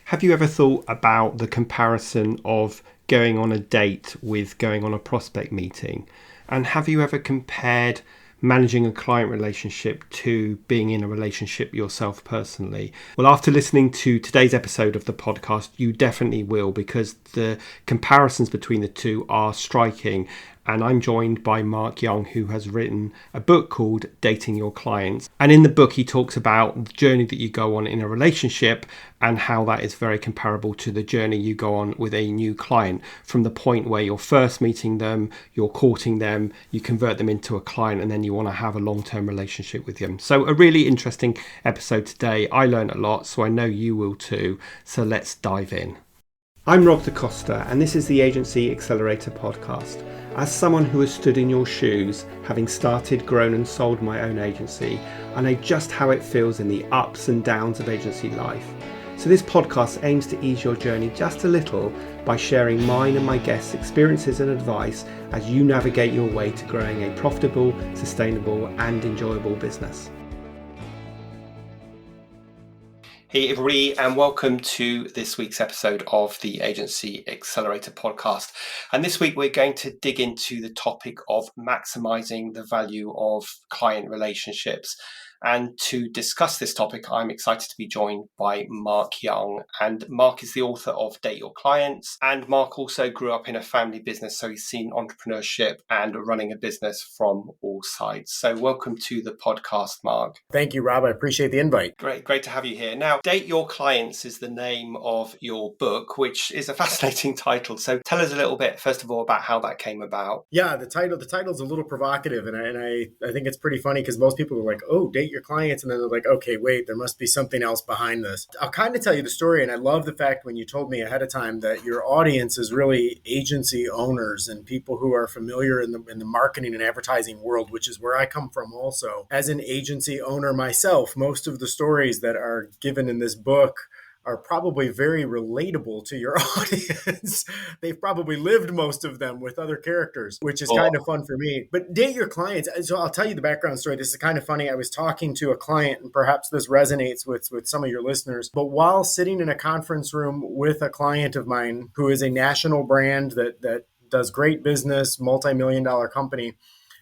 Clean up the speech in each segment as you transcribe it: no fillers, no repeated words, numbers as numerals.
Have you ever thought about the comparison of going on a date with going on a prospect meeting? And have you ever compared managing a client relationship to being in a relationship yourself personally? Well, after listening to today's episode of the podcast, you definitely will, because the comparisons between the two are striking. And I'm joined by Mark Young, who has written a book called Dating Your Clients. And in the book, he talks about the journey that you go on in a relationship and how that is very comparable to the journey you go on with a new client. From the point where you're first meeting them, you're courting them, you convert them into a client, and then you want to have a long-term relationship with them. So a really interesting episode today. I learned a lot, so I know you will too. So let's dive in. I'm Rob DaCosta, and this is the Agency Accelerator podcast. As someone who has stood in your shoes, having started, grown and sold my own agency, I know just how it feels in the ups and downs of agency life. So this podcast aims to ease your journey just a little by sharing mine and my guests' experiences and advice as you navigate your way to growing a profitable, sustainable and enjoyable business. Hey everybody, and welcome to this week's episode of the Agency Accelerator podcast. And this week we're going to dig into the topic of maximizing the value of client relationships. And to discuss this topic, I'm excited to be joined by Mark Young. And Mark is the author of Date Your Clients. And Mark also grew up in a family business, so he's seen entrepreneurship and running a business from all sides. So welcome to the podcast, Mark. Thank you, Rob. I appreciate the invite. Great to have you here. Now, Date Your Clients is the name of your book, which is a fascinating title. So tell us a little bit, first of all, about how that came about. Yeah, the title's a little provocative, and I think it's pretty funny because most people are like, oh, date your clients, and then they're like, okay, wait, there must be something else behind this. I'll kind of tell you the story, and I love the fact when you told me ahead of time that your audience is really agency owners and people who are familiar in the marketing and advertising world, which is where I come from also. As an agency owner myself, most of the stories that are given in this book are probably very relatable to your audience. They've probably lived most of them with other characters, which is kind of fun for me. But date your clients. So I'll tell you the background story. This is kind of funny. I was talking to a client, and perhaps this resonates with some of your listeners. But while sitting in a conference room with a client of mine who is a national brand that does great business, multi-million-dollar company,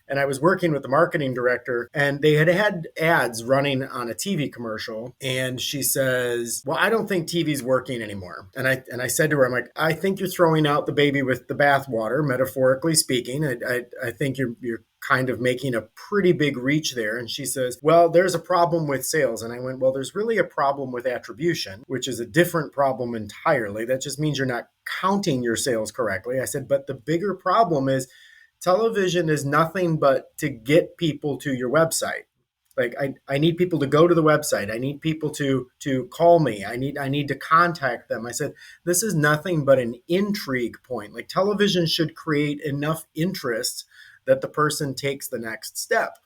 and I was working with the marketing director, and they had ads running on a TV commercial. And she says, well, I don't think TV's working anymore. And I said to her, I'm like, I think you're throwing out the baby with the bathwater, metaphorically speaking. I think you're kind of making a pretty big reach there. And she says, well, there's a problem with sales. And I went, well, there's really a problem with attribution, which is a different problem entirely. That just means you're not counting your sales correctly. I said, but the bigger problem is television is nothing but to get people to your website. Like I need people to go to the website. I need people to call me. I need to contact them. I said, this is nothing but an intrigue point. Like television should create enough interest that the person takes the next step.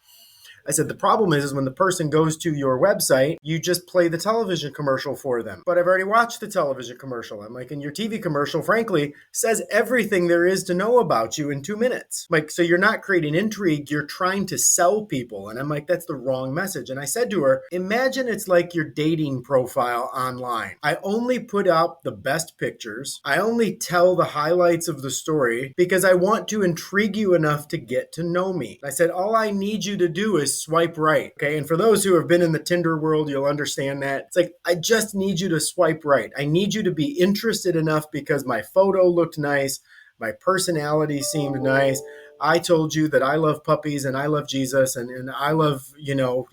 I said, the problem is when the person goes to your website, you just play the television commercial for them. But I've already watched the television commercial. I'm like, and your TV commercial, frankly, says everything there is to know about you in 2 minutes. Like, so you're not creating intrigue, you're trying to sell people. And I'm like, that's the wrong message. And I said to her, imagine it's like your dating profile online. I only put out the best pictures. I only tell the highlights of the story because I want to intrigue you enough to get to know me. I said, all I need you to do is swipe right. Okay. And for those who have been in the Tinder world, you'll understand that. It's like, I just need you to swipe right. I need you to be interested enough because my photo looked nice. My personality seemed nice. I told you that I love puppies and I love Jesus and I love,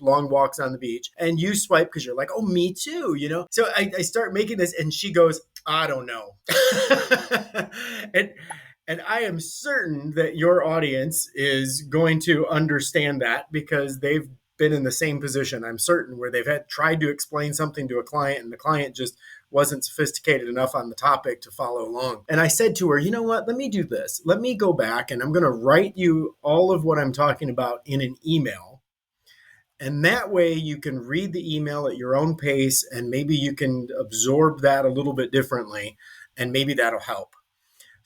long walks on the beach. And you swipe because you're like, oh, me too, So I start making this and she goes, I don't know. And I am certain that your audience is going to understand that because they've been in the same position, I'm certain, where they've tried to explain something to a client and the client just wasn't sophisticated enough on the topic to follow along. And I said to her, you know what, let me do this. Let me go back and I'm going to write you all of what I'm talking about in an email. And that way you can read the email at your own pace and maybe you can absorb that a little bit differently and maybe that'll help.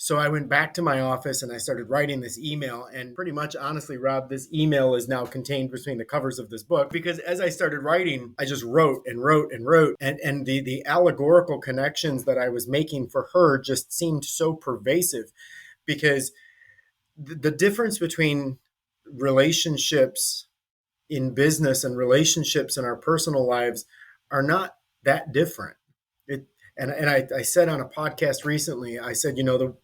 So I went back to my office and I started writing this email. And pretty much, honestly, Rob, this email is now contained between the covers of this book, because as I started writing, I just wrote and wrote and wrote. And the allegorical connections that I was making for her just seemed so pervasive, because the difference between relationships in business and relationships in our personal lives are not that different. It, and I said on a podcast recently, I said,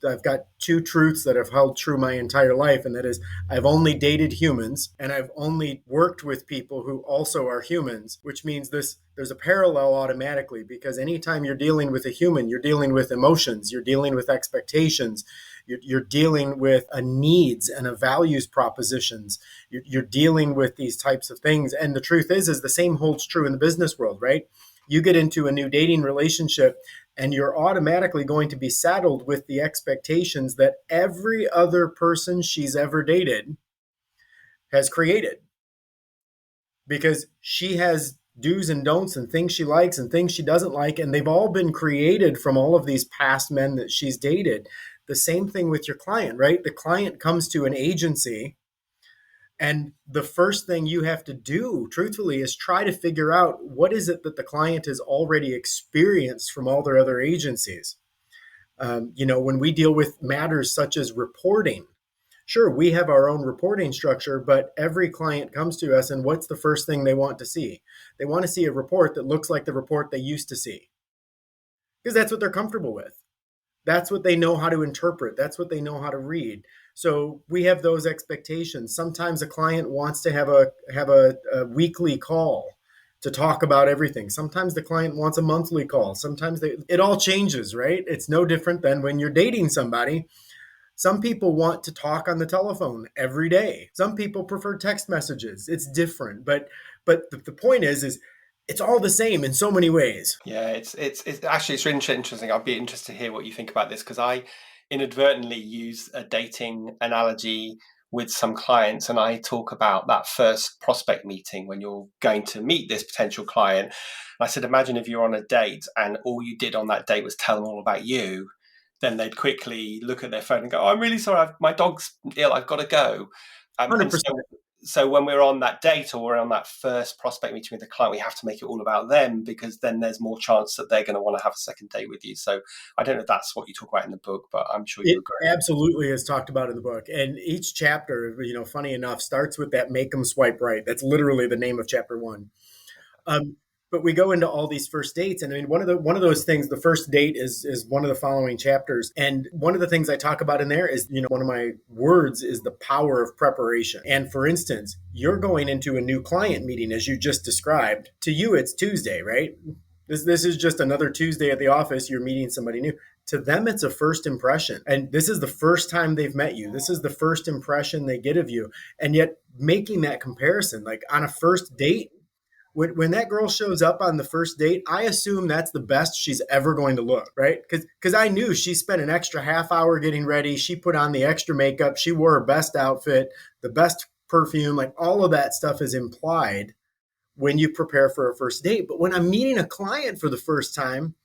I've got two truths that have held true my entire life. And that is, I've only dated humans and I've only worked with people who also are humans, which means there's a parallel automatically, because anytime you're dealing with a human, you're dealing with emotions, you're dealing with expectations, you're dealing with a needs and a values propositions. You're dealing with these types of things. And the truth is the same holds true in the business world, right? You get into a new dating relationship and you're automatically going to be saddled with the expectations that every other person she's ever dated has created, because she has do's and don'ts and things she likes and things she doesn't like. And they've all been created from all of these past men that she's dated. The same thing with your client, right? The client comes to an agency, and the first thing you have to do, truthfully, is try to figure out what is it that the client has already experienced from all their other agencies. When we deal with matters such as reporting, sure, we have our own reporting structure, but every client comes to us, and what's the first thing they want to see? They want to see a report that looks like the report they used to see, because that's what they're comfortable with. That's what they know how to interpret. That's what they know how to read. So we have those expectations. Sometimes a client wants to have a weekly call to talk about everything. Sometimes the client wants a monthly call. Sometimes it all changes, right? It's no different than when you're dating somebody. Some people want to talk on the telephone every day. Some people prefer text messages. It's different, but the point is it's all the same in so many ways. Yeah, it's actually it's really interesting. I'd be interested to hear what you think about this, because I inadvertently use a dating analogy with some clients, and I talk about that first prospect meeting when you're going to meet this potential client. I said, imagine if you're on a date and all you did on that date was tell them all about you, then they'd quickly look at their phone and go, "Oh, I'm really sorry, my dog's ill, I've got to go." And 100%. so when we're on that date or we're on that first prospect meeting with the client, we have to make it all about them, because then there's more chance that they're going to want to have a second date with you. So I don't know if that's what you talk about in the book, but I'm sure you It agree. absolutely is talked about in the book. And each chapter, funny enough, starts with that make them swipe right. That's literally the name of chapter one. Um, but we go into all these first dates, and I mean, one of those things. The first date is one of the following chapters, and one of the things I talk about in there is, one of my words is the power of preparation. And for instance, you're going into a new client meeting, as you just described. To you, it's Tuesday, right? This is just another Tuesday at the office. You're meeting somebody new. To them, it's a first impression, and this is the first time they've met you. This is the first impression they get of you, and yet making that comparison, like on a first date. When that girl shows up on the first date, I assume that's the best she's ever going to look, right? Because I knew she spent an extra half hour getting ready. She put on the extra makeup. She wore her best outfit, the best perfume, like all of that stuff is implied when you prepare for a first date. But when I'm meeting a client for the first time,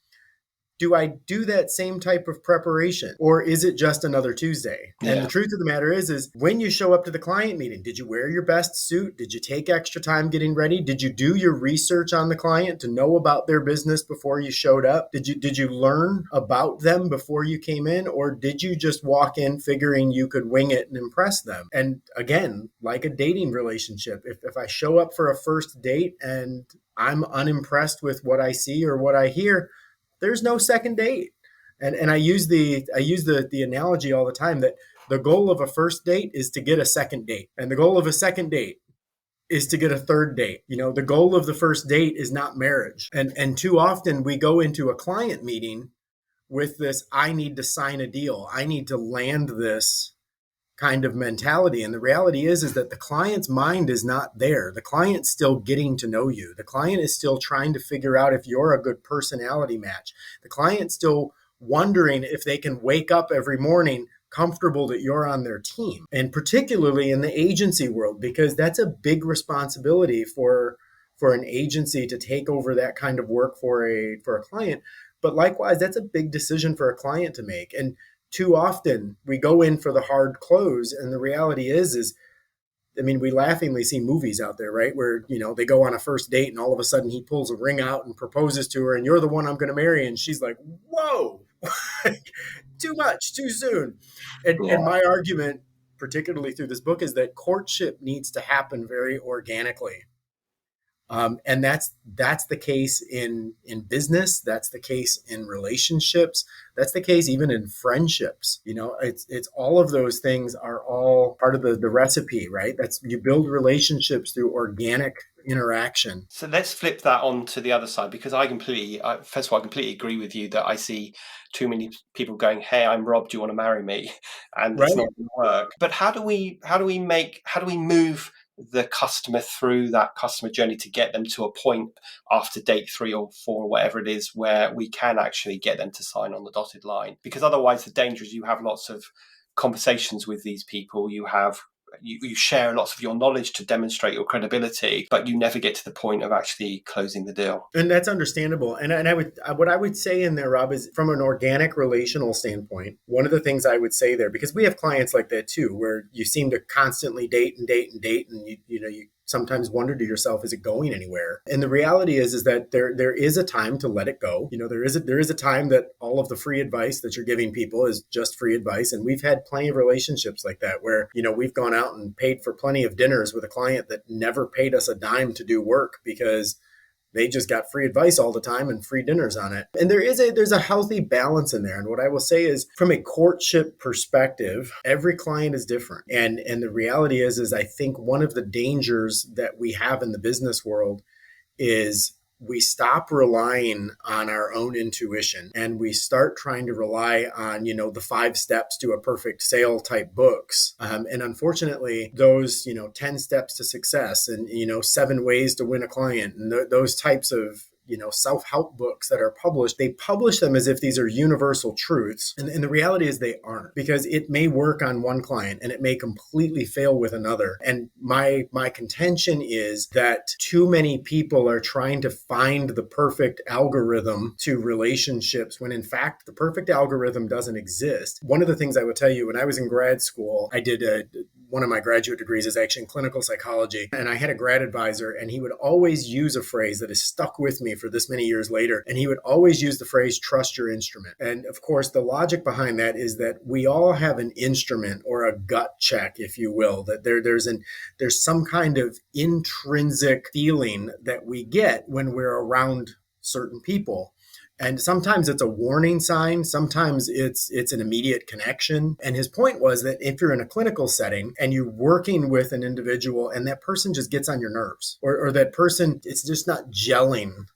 do I do that same type of preparation, or is it just another Tuesday? And Yeah. the truth of the matter is when you show up to the client meeting, did you wear your best suit? Did you take extra time getting ready? Did you do your research on the client to know about their business before you showed up? Did you learn about them before you came in, or did you just walk in figuring you could wing it and impress them? And again, like a dating relationship, if I show up for a first date and I'm unimpressed with what I see or what I hear, there's no second date. And I use the analogy all the time that the goal of a first date is to get a second date, and the goal of a second date is to get a third date. The goal of the first date is not marriage. And too often we go into a client meeting with this, I need to sign a deal, I need to land this kind of mentality. And the reality is that the client's mind is not there. The client's still getting to know you. The client is still trying to figure out if you're a good personality match. The client's still wondering if they can wake up every morning comfortable that you're on their team. And particularly in the agency world, because that's a big responsibility for an agency to take over that kind of work for a client. But likewise, that's a big decision for a client to make. And too often we go in for the hard close, and the reality is I mean, we laughingly see movies out there, right? Where, they go on a first date and all of a sudden he pulls a ring out and proposes to her and you're the one I'm going to marry. And she's like, whoa, too much, too soon. And Yeah. my argument, particularly through this book, is that courtship needs to happen very organically. And that's the case in business. That's the case in relationships. That's the case even in friendships. It's all of those things are all part of the recipe, right? That's you build relationships through organic interaction. So let's flip that on to the other side, because first of all, I completely agree with you that I see too many people going, "Hey, I'm Rob. Do you want to marry me?" And it's Right. not going to work. But how do we move the customer through that customer journey to get them to a point after date 3 or 4, whatever it is, where we can actually get them to sign on the dotted line? Because otherwise, the danger is you have lots of conversations with these people. You share lots of your knowledge to demonstrate your credibility, but you never get to the point of actually closing the deal. And that's understandable. And what I would say in there, Rob, is from an organic relational standpoint, one of the things I would say there, because we have clients like that too, where you seem to constantly date and date and date, and you sometimes wonder to yourself, is it going anywhere? And the reality is that there is a time to let it go. There is a time that all of the free advice that you're giving people is just free advice. And we've had plenty of relationships like that where, we've gone out and paid for plenty of dinners with a client that never paid us a dime to do work because they just got free advice all the time and free dinners on it. And there's a healthy balance in there. And what I will say is, from a courtship perspective, every client is different. And the reality is I think one of the dangers that we have in the business world is we stop relying on our own intuition and we start trying to rely on, the 5 steps to a perfect sale type books. And unfortunately, those, 10 steps to success and, 7 ways to win a client and those types of, self-help books that are published, they publish them as if these are universal truths. And the reality is they aren't, because it may work on one client and it may completely fail with another. And my contention is that too many people are trying to find the perfect algorithm to relationships when in fact the perfect algorithm doesn't exist. One of the things I will tell you, when I was in grad school, I did one of my graduate degrees is actually in clinical psychology. And I had a grad advisor, and he would always use a phrase that has stuck with me for this many years later. And he would always use the phrase, trust your instrument. And of course, the logic behind that is that we all have an instrument or a gut check, if you will, that there's some kind of intrinsic feeling that we get when we're around certain people. And sometimes it's a warning sign. Sometimes it's an immediate connection. And his point was that if you're in a clinical setting and you're working with an individual and that person just gets on your nerves, or that person, it's just not gelling.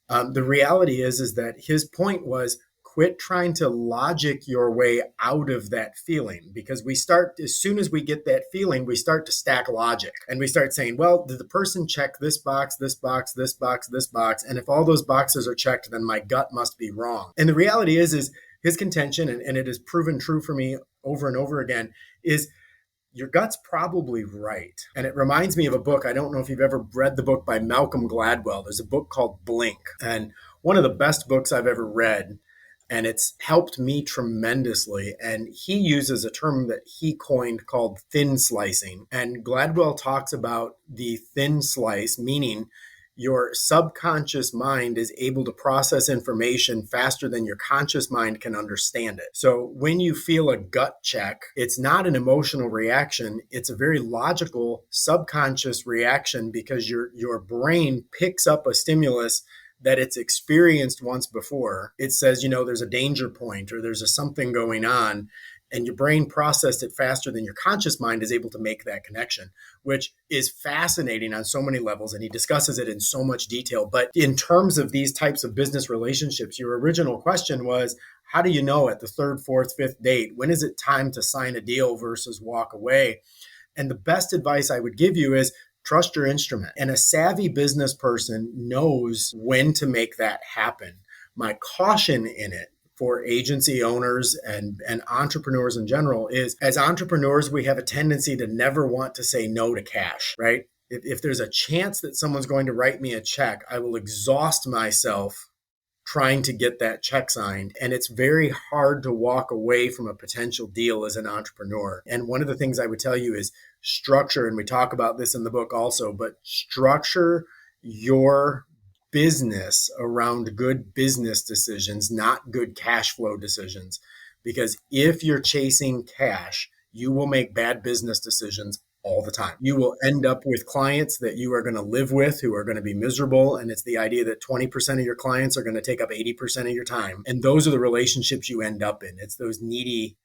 The reality is that his point was, quit trying to logic your way out of that feeling, because as soon as we get that feeling, we start to stack logic and we start saying, well, did the person check this box, this box, this box, this box? And if all those boxes are checked, then my gut must be wrong. And the reality is his contention, and it has proven true for me over and over again, is your gut's probably right. And it reminds me of a book. I don't know if you've ever read the book by Malcolm Gladwell. There's a book called Blink, and one of the best books I've ever read. And it's helped me tremendously. And he uses a term that he coined called thin slicing. And Gladwell talks about the thin slice, meaning your subconscious mind is able to process information faster than your conscious mind can understand it. So when you feel a gut check, it's not an emotional reaction. It's a very logical subconscious reaction, because your brain picks up a stimulus that it's experienced once before. It says, there's a danger point or there's something going on, and your brain processed it faster than your conscious mind is able to make that connection, which is fascinating on so many levels. And he discusses it in so much detail. But in terms of these types of business relationships, your original question was, how do you know at the 3rd, 4th, 5th date, when is it time to sign a deal versus walk away? And the best advice I would give you is, trust your instrument. And a savvy business person knows when to make that happen. My caution in it for agency owners and entrepreneurs in general is, as entrepreneurs, we have a tendency to never want to say no to cash, right? If there's a chance that someone's going to write me a check, I will exhaust myself trying to get that check signed. And it's very hard to walk away from a potential deal as an entrepreneur. And one of the things I would tell you is structure, and we talk about this in the book also, but structure your business around good business decisions, not good cash flow decisions. Because if you're chasing cash, you will make bad business decisions all the time. You will end up with clients that you are going to live with who are going to be miserable. And it's the idea that 20% of your clients are going to take up 80% of your time. And those are the relationships you end up in. It's those needy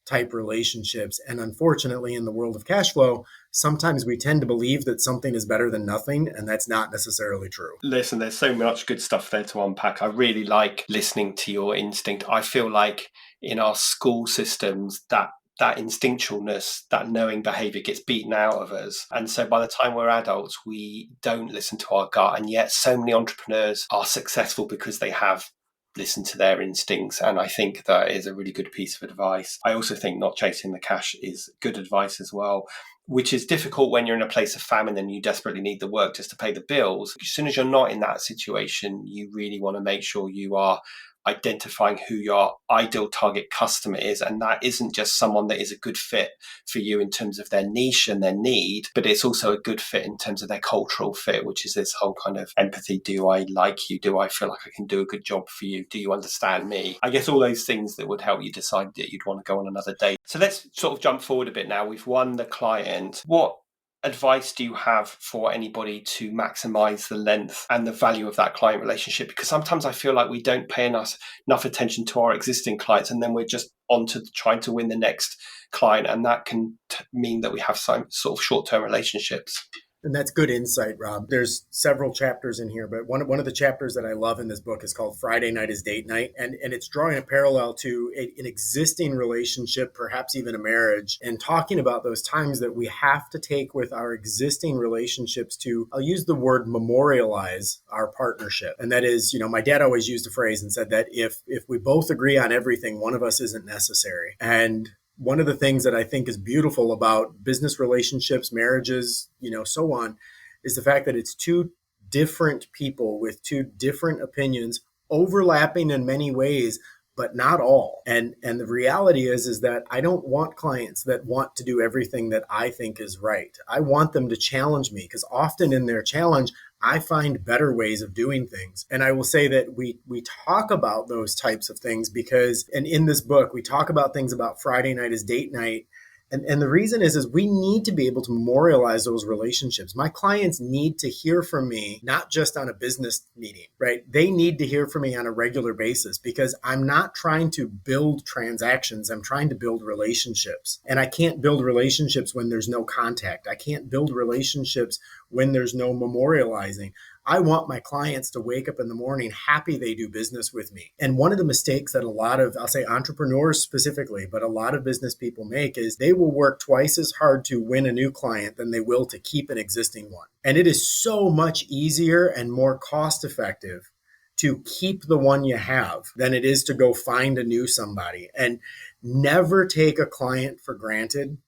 type relationships. And unfortunately, in the world of cash flow, sometimes we tend to believe that something is better than nothing, and that's not necessarily true. Listen, there's so much good stuff there to unpack. I really like listening to your instinct. I feel like in our school systems, that instinctualness, that knowing behavior gets beaten out of us. And so by the time we're adults, we don't listen to our gut. And yet so many entrepreneurs are successful because they have listened to their instincts. And I think that is a really good piece of advice. I also think not chasing the cash is good advice as well, which is difficult when you're in a place of famine and you desperately need the work just to pay the bills. As soon as you're not in that situation, you really want to make sure you are identifying who your ideal target customer is. And that isn't just someone that is a good fit for you in terms of their niche and their need, but it's also a good fit in terms of their cultural fit, which is this whole kind of empathy. Do I like you? Do I feel like I can do a good job for you? Do you understand me? I guess all those things that would help you decide that you'd want to go on another date. So let's sort of jump forward a bit now. We've won the client. What advice do you have for anybody to maximize the length and the value of that client relationship? Because sometimes I feel like we don't pay enough attention to our existing clients, and then we're just on to trying to win the next client, and that can mean that we have some sort of short-term relationships. And that's good insight, Rob. There's several chapters in here, but one of the chapters that I love in this book is called Friday Night is Date Night. And it's drawing a parallel to an existing relationship, perhaps even a marriage, and talking about those times that we have to take with our existing relationships to, I'll use the word memorialize our partnership. And that is, my dad always used a phrase and said that if we both agree on everything, one of us isn't necessary. And one of the things that I think is beautiful about business relationships, marriages, so on, is the fact that it's two different people with two different opinions, overlapping in many ways, but not all. And the reality is that I don't want clients that want to do everything that I think is right. I want them to challenge me, because often in their challenge, I find better ways of doing things. And I will say that we talk about those types of things because, and in this book, we talk about things about Friday night is date night. And the reason is we need to be able to memorialize those relationships. My clients need to hear from me, not just on a business meeting, right? They need to hear from me on a regular basis, because I'm not trying to build transactions. I'm trying to build relationships. And I can't build relationships when there's no contact. I can't build relationships when there's no memorializing. I want my clients to wake up in the morning happy they do business with me. And one of the mistakes that a lot of, I'll say entrepreneurs specifically, but a lot of business people make is they will work twice as hard to win a new client than they will to keep an existing one. And it is so much easier and more cost effective to keep the one you have than it is to go find a new somebody. And never take a client for granted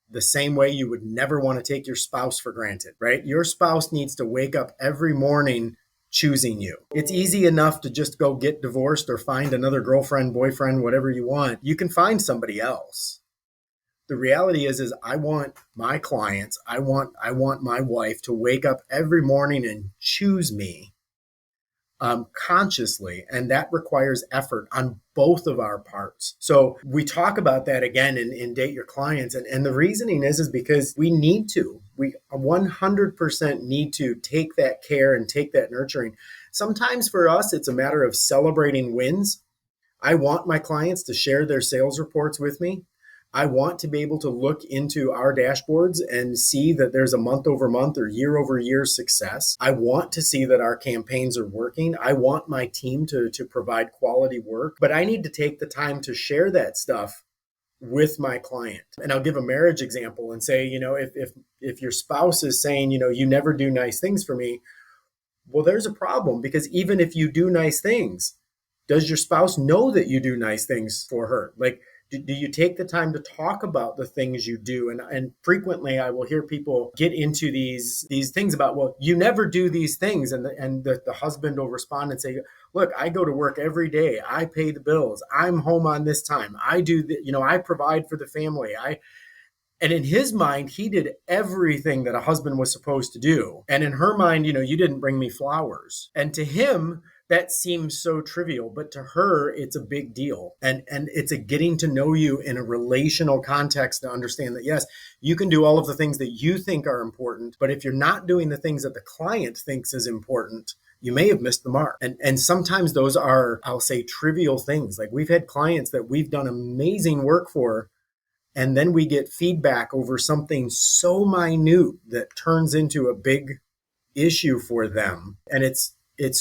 the same way you would never want to take your spouse for granted, right? Your spouse needs to wake up every morning choosing you. It's easy enough to just go get divorced or find another girlfriend, boyfriend, whatever you want. You can find somebody else. The reality is I want my clients, I want my wife to wake up every morning and choose me consciously, and that requires effort on both of our parts. So we talk about that again in Date Your Clients, and the reasoning is because we 100% need to take that care and take that nurturing. Sometimes for us, it's a matter of celebrating wins. I want my clients to share their sales reports with me. I want to be able to look into our dashboards and see that there's a month over month or year over year success. I want to see that our campaigns are working. I want my team to provide quality work, but I need to take the time to share that stuff with my client. And I'll give a marriage example and say, if your spouse is saying, you never do nice things for me, well, there's a problem, because even if you do nice things, does your spouse know that you do nice things for her? Like, do you take the time to talk about the things you do? And frequently I will hear people get into these things about, well, you never do these things. And the husband will respond and say, look, I go to work every day. I pay the bills. I'm home on this time. I do the, I provide for the family. And in his mind, he did everything that a husband was supposed to do. And in her mind, you didn't bring me flowers. And to him, that seems so trivial, but to her, it's a big deal. And it's a getting to know you in a relational context to understand that, yes, you can do all of the things that you think are important, but if you're not doing the things that the client thinks is important, you may have missed the mark. And sometimes those are, I'll say, trivial things. Like we've had clients that we've done amazing work for, and then we get feedback over something so minute that turns into a big issue for them. And it's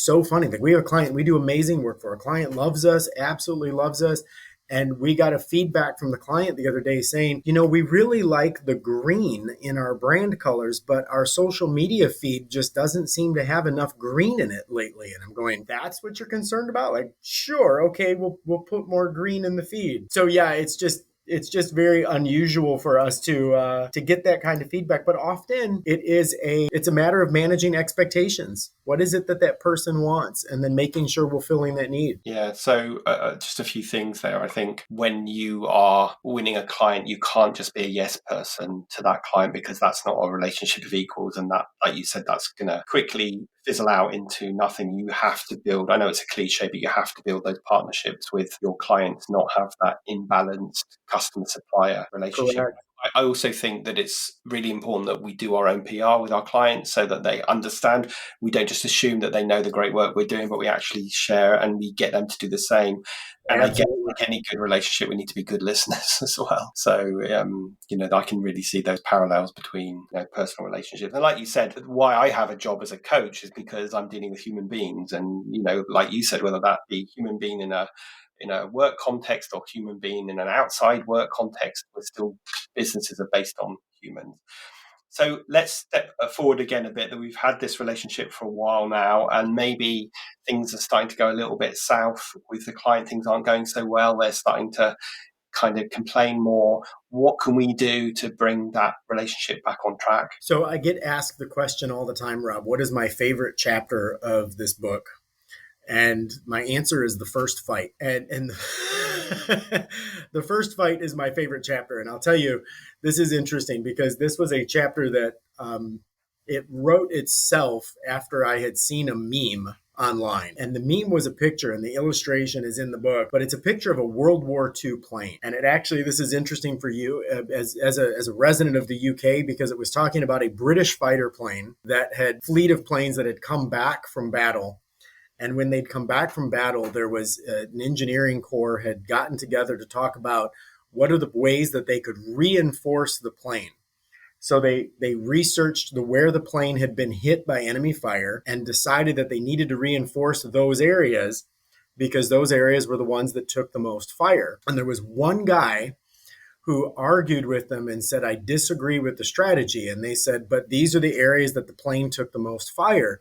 so funny. Like we have a client, we do amazing work for. A client loves us, absolutely loves us. And we got a feedback from the client the other day saying, we really like the green in our brand colors, but our social media feed just doesn't seem to have enough green in it lately. And I'm going, that's what you're concerned about? Like, sure, okay, we'll put more green in the feed. So yeah, it's just very unusual for us to get that kind of feedback. But often it's a matter of managing expectations. What is it that person wants, and then making sure we're filling that need. Yeah, so just a few things there. I think when you are winning a client, you can't just be a yes person to that client, because that's not a relationship of equals. And that, like you said, that's going to quickly fizzle out into nothing. You have to build, I know it's a cliche, but you have to build those partnerships with your clients, not have that imbalanced customer-supplier relationship. Correct. I also think that it's really important that we do our own PR with our clients so that they understand. We don't just assume that they know the great work we're doing, but we actually share and we get them to do the same. And I get, like any good relationship, we need to be good listeners as well. So, I can really see those parallels between personal relationships. And like you said, why I have a job as a coach is because I'm dealing with human beings. And, like you said, whether that be human being in a work context or human being in an outside work context, we're still, businesses are based on humans. So let's step forward again a bit, that we've had this relationship for a while now, and maybe things are starting to go a little bit south with the client. Things aren't going so well. They're starting to kind of complain more. What can we do to bring that relationship back on track? So I get asked the question all the time, Rob, what is my favorite chapter of this book? And my answer is the first fight. And the first fight is my favorite chapter. And I'll tell you, this is interesting because this was a chapter that it wrote itself after I had seen a meme online. And the meme was a picture, and the illustration is in the book, but it's a picture of a World War II plane. And it actually, this is interesting for you as a resident of the UK, because it was talking about a British fighter plane that had fleet of planes that had come back from battle. And when they'd come back from battle, there was an engineering corps had gotten together to talk about what are the ways that they could reinforce the plane. So they researched where the plane had been hit by enemy fire and decided that they needed to reinforce those areas because those areas were the ones that took the most fire. And there was one guy who argued with them and said, I disagree with the strategy. And they said, but these are the areas that the plane took the most fire.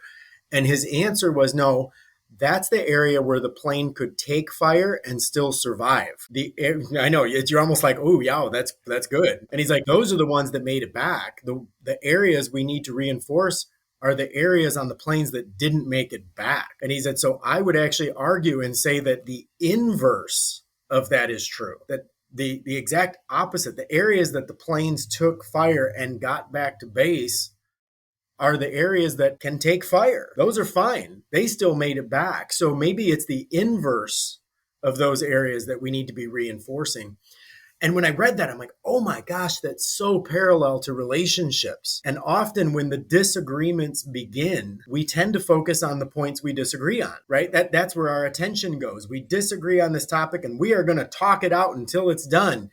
And his answer was, no, that's the area where the plane could take fire and still survive. I know you're almost like, oh, yeah, that's good. And he's like, those are the ones that made it back. The areas we need to reinforce are the areas on the planes that didn't make it back. And he said, so I would actually argue and say that the inverse of that is true, that the exact opposite, the areas that the planes took fire and got back to base are the areas that can take fire. Those are fine. They still made it back. So maybe it's the inverse of those areas that we need to be reinforcing. And when I read that, I'm like, oh my gosh, that's so parallel to relationships. And often when the disagreements begin, we tend to focus on the points we disagree on, right? That's where our attention goes. We disagree on this topic and we are going to talk it out until it's done.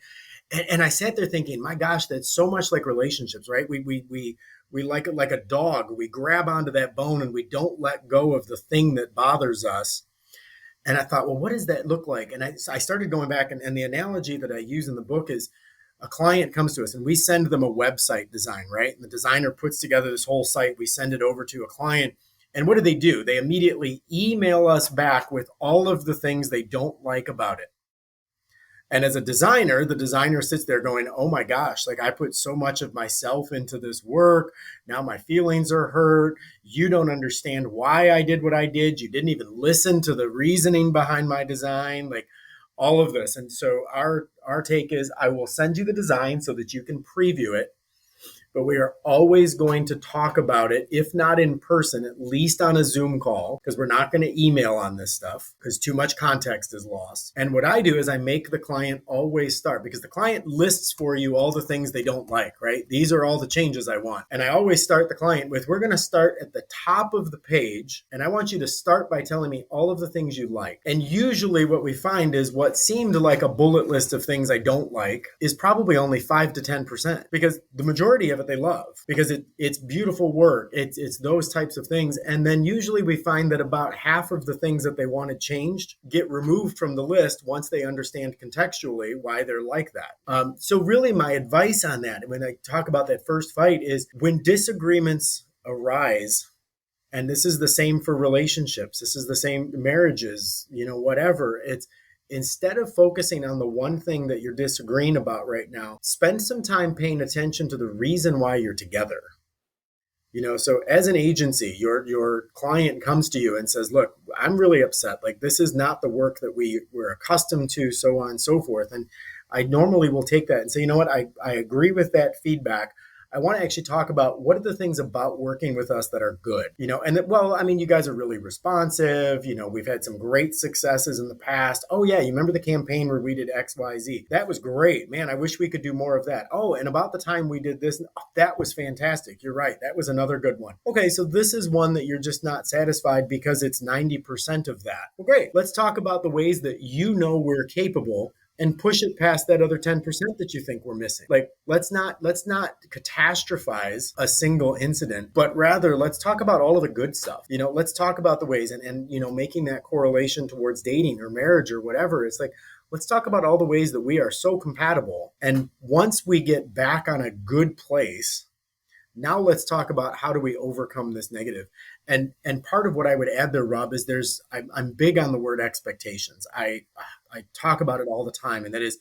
And I sat there thinking, my gosh, that's so much like relationships, right? We like it like a dog. We grab onto that bone and we don't let go of the thing that bothers us. And I thought, well, what does that look like? And I started going back, and the analogy that I use in the book is a client comes to us and we send them a website design, right? And the designer puts together this whole site. We send it over to a client. And what do? They immediately email us back with all of the things they don't like about it. And as a designer, the designer sits there going, oh my gosh, like I put so much of myself into this work. Now my feelings are hurt. You don't understand why I did what I did. You didn't even listen to the reasoning behind my design, like all of this. And so our take is I will send you the design so that you can preview it, but we are always going to talk about it, if not in person, at least on a Zoom call, because we're not going to email on this stuff because too much context is lost. And what I do is I make the client always start, because the client lists for you all the things they don't like, right? These are all the changes I want. And I always start the client with, we're going to start at the top of the page. And I want you to start by telling me all of the things you like. And usually what we find is what seemed like a bullet list of things I don't like is probably only 5 to 10%, because the majority of it they love, because it's beautiful work. It's those types of things. And then usually we find that about half of the things that they wanted changed get removed from the list once they understand contextually why they're like that. So really my advice on that, when I talk about that first fight, is when disagreements arise, and this is the same for relationships, this is the same marriages, whatever, it's instead of focusing on the one thing that you're disagreeing about right now, spend some time paying attention to the reason why you're together. So as an agency, your client comes to you and says, look, I'm really upset. Like, this is not the work that we're accustomed to, so on and so forth. And I normally will take that and say, you know what, I agree with that feedback. I want to actually talk about what are the things about working with us that are good, and that, well, I mean, you guys are really responsive. We've had some great successes in the past. Oh yeah. You remember the campaign where we did X, Y, Z? That was great, man. I wish we could do more of that. Oh, and about the time we did this, that was fantastic. You're right. That was another good one. Okay. So this is one that you're just not satisfied because it's 90% of that. Well, great. Let's talk about the ways that we're capable and push it past that other 10% that you think we're missing. Like, let's not catastrophize a single incident, but rather let's talk about all of the good stuff. Let's talk about the ways, and making that correlation towards dating or marriage or whatever. It's like, let's talk about all the ways that we are so compatible. And once we get back on a good place, now let's talk about how do we overcome this negative. And part of what I would add there, Rob, is I'm big on the word expectations. I talk about it all the time, and that is,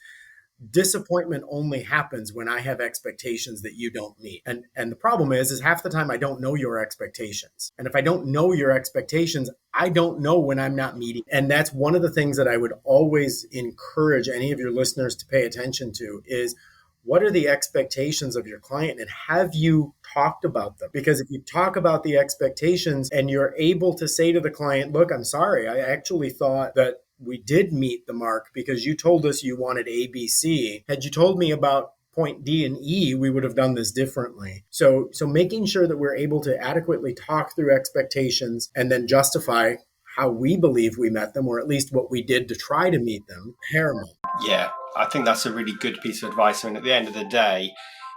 disappointment only happens when I have expectations that you don't meet. And the problem is half the time I don't know your expectations. And if I don't know your expectations, I don't know when I'm not meeting. And that's one of the things that I would always encourage any of your listeners to pay attention to is, what are the expectations of your client, and have you talked about them? Because if you talk about the expectations and you're able to say to the client, look, I'm sorry, I actually thought that we did meet the mark because you told us you wanted A, B, C. Had you told me about point D and E, we would have done this differently. So making sure that we're able to adequately talk through expectations and then justify how we believe we met them, or at least what we did to try to meet them, paramount. Yeah, I think that's a really good piece of advice. I mean, at the end of the day,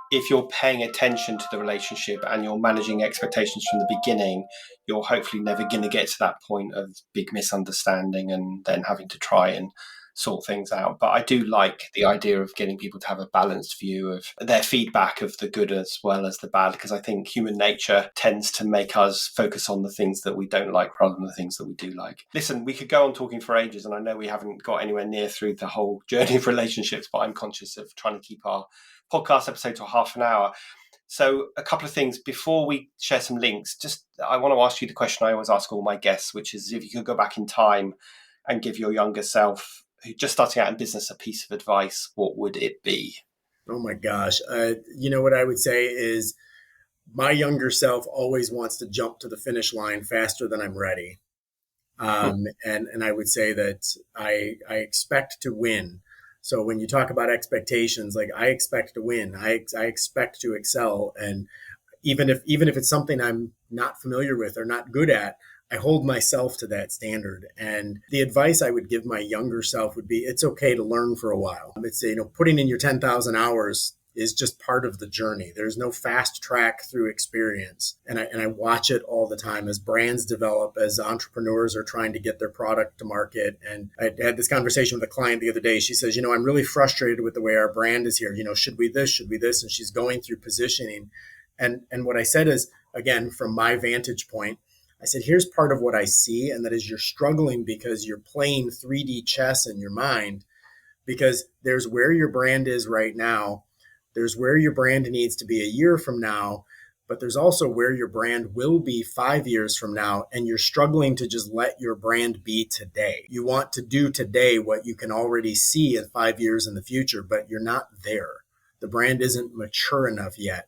if you're paying attention to the relationship and you're managing expectations from the beginning, you're hopefully never going to get to that point of big misunderstanding and then having to try and sort things out. But I do like the idea of getting people to have a balanced view of their feedback of the good as well as the bad, because I think human nature tends to make us focus on the things that we don't like rather than the things that we do like. Listen, we could go on talking for ages, and I know we haven't got anywhere near through the whole journey of relationships, but I'm conscious of trying to keep our podcast episode to half an hour. So a couple of things before we share some links. Just, I want to ask you the question I always ask all my guests, which is, if you could go back in time and give your younger self, who's just starting out in business, a piece of advice, what would it be? Oh my gosh. What I would say is, my younger self always wants to jump to the finish line faster than I'm ready. And I would say that I expect to win. So when you talk about expectations, like, I expect to win, I expect to excel. And even if it's something I'm not familiar with or not good at, I hold myself to that standard. And the advice I would give my younger self would be, it's okay to learn for a while. It's, putting in your 10,000 hours is just part of the journey. There's no fast track through experience. And I watch it all the time as brands develop, as entrepreneurs are trying to get their product to market. And I had this conversation with a client the other day. She says, I'm really frustrated with the way our brand is here. Should we this? Should we this? And she's going through positioning. And what I said is, again, from my vantage point, I said, here's part of what I see. And that is, you're struggling because you're playing 3D chess in your mind. because there's where your brand is right now, there's where your brand needs to be a year from now, but there's also where your brand will be 5 years from now. And you're struggling to just let your brand be today. You want to do today what you can already see in 5 years in the future, but you're not there. The brand isn't mature enough yet.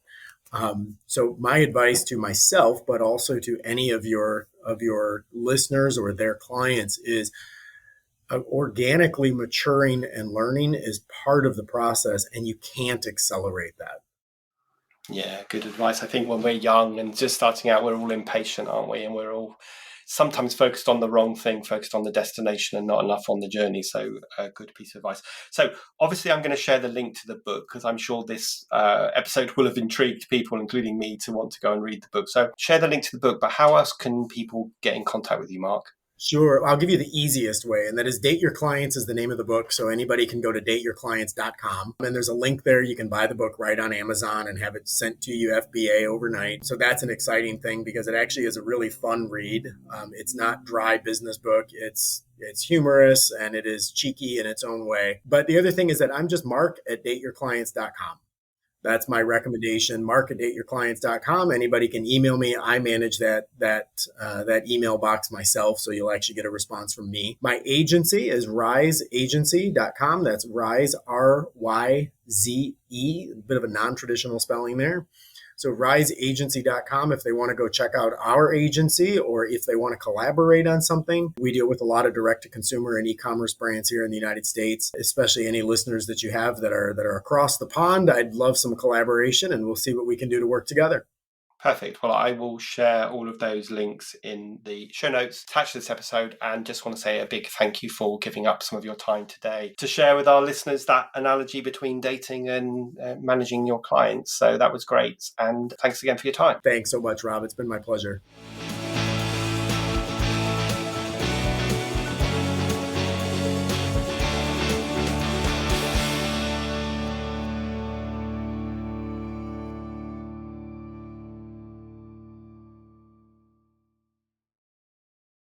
So my advice to myself, but also to any of your listeners or their clients, is organically maturing and learning is part of the process, and you can't accelerate that. Yeah, good advice. I think when we're young and just starting out, we're all impatient, aren't we? And we're all sometimes focused on the wrong thing, focused on the destination and not enough on the journey. So a good piece of advice. So obviously I'm going to share the link to the book because I'm sure this episode will have intrigued people, including me, to want to go and read the book. So share the link to the book, but how else can people get in contact with you, Mark? Sure. I'll give you the easiest way, and that is Date Your Clients is the name of the book. So anybody can go to dateyourclients.com. And there's a link there. You can buy the book right on Amazon and have it sent to you FBA overnight. So that's an exciting thing because it actually is a really fun read. It's not dry business book. It's humorous and it is cheeky in its own way. But the other thing is that I'm just Mark at dateyourclients.com. That's my recommendation. Mark at dateyourclients.com. Anybody can email me. I manage that email box myself, so you'll actually get a response from me. My agency is riseagency.com. That's Rise, RYZE, a bit of a non-traditional spelling there. So riseagency.com if they want to go check out our agency or if they want to collaborate on something. We deal with a lot of direct-to-consumer and e-commerce brands here in the United States, especially any listeners that you have that are across the pond. I'd love some collaboration, and we'll see what we can do to work together. Perfect. Well, I will share all of those links in the show notes attached to this episode, and just want to say a big thank you for giving up some of your time today to share with our listeners that analogy between dating and managing your clients. So that was great. And thanks again for your time. Thanks so much, Rob. It's been my pleasure.